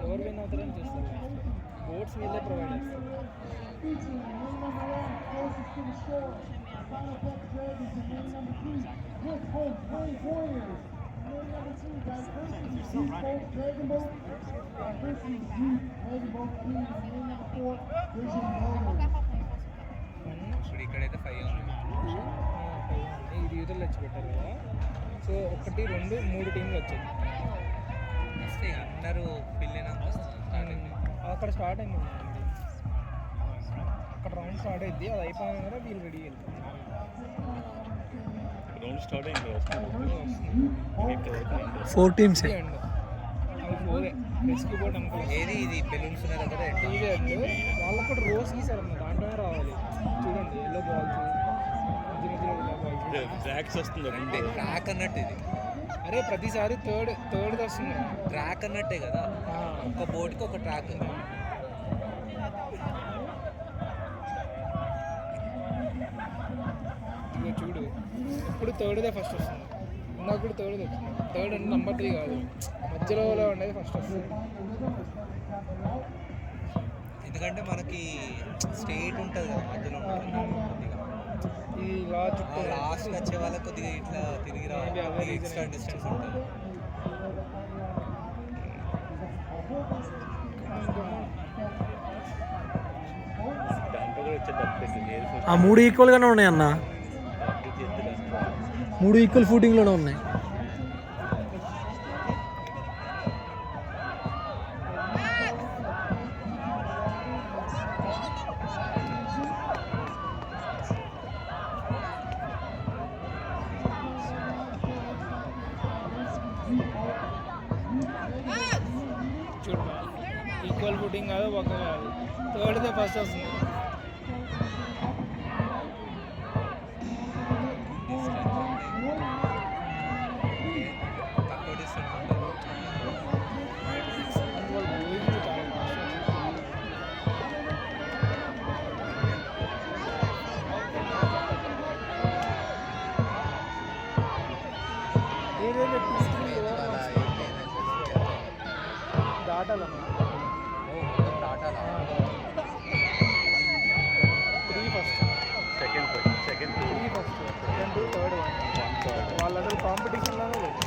ఎవరు విన్ అవుతారని చూస్తారు. బోట్స్ వీళ్ళే ప్రొవైడ్ చేస్తారు. ఇప్పుడు ఇక్కడైతే 5 ఉంది. ఇది యూతలు తెచ్చి పెట్టారు కదా. సో 1, 2, 3 టీంలు వచ్చాయి. నెక్స్ట్ అందరూ పిల్లినాక స్టార్ట్ అయింది. అక్కడ స్టార్ట్ అయింది. అక్కడ రౌండ్ స్టార్ట్ అయింది. అది అయిపోయినా కదా వీళ్ళు రెడీ వెళ్తారు. రౌండ్ స్టార్ట్ అయింది. 4 టీమ్స్. రెస్క్యూ బోట్ అనుకో. ఏది ఇది బెలూన్స్ ఉన్నాయి కదా. ఇదే అండి. వాళ్ళకు కూడా రోజ్ గీసారన్న దాంట్లోనే రావాలి. చూడండి ఎల్లో బాల్స్ ట్రాక్స్ వస్తుంది. అంటే ట్రాక్ అన్నట్టు ఇది. అరే ప్రతిసారి థర్డ్ వస్తుంది. ట్రాక్ అన్నట్టే కదా. ఒక బోట్కి ఒక ట్రాక్. ఇక చూడు ఇప్పుడు థర్డ్దే ఫస్ట్ వస్తుంది. ఇందాక కూడా థర్డ్ వచ్చింది. థర్డ్ అంటే నెంబర్ 3 కాదు, మధ్యలో ఉండేది ఫస్ట్ వస్తుంది. ఎందుకంటే మనకి స్టేట్ ఉంటుంది కదా మధ్యలో ఉంటుంది కొద్దిగా. ఇది ఇలా చుట్టూ లాస్ట్ వచ్చే వాళ్ళకి కొద్దిగా ఇట్లా తిరిగి రావాలి. ఎక్స్ట్రా డిస్టెన్స్ ఉంటుంది. దాంట్లో కూడా వచ్చేది. ఆ 3 ఈక్వల్గానే ఉన్నాయి అన్న. 3 ఈక్వల్ ఫూటింగ్లోనే ఉన్నాయి. చూడు ఈక్వల్ ఫుటింగ్ కాదు, ఒక కాదు, థర్డ్దే ఫస్ట్ వస్తుంది. తక్కువ డిస్టెన్స్ ఉంటుంది. దాటాలమ్మా. దాటాలా? 3 first, second 3 first, second, third 1. వాళ్ళందరూ కాంపిటీషన్లోనే లేదు.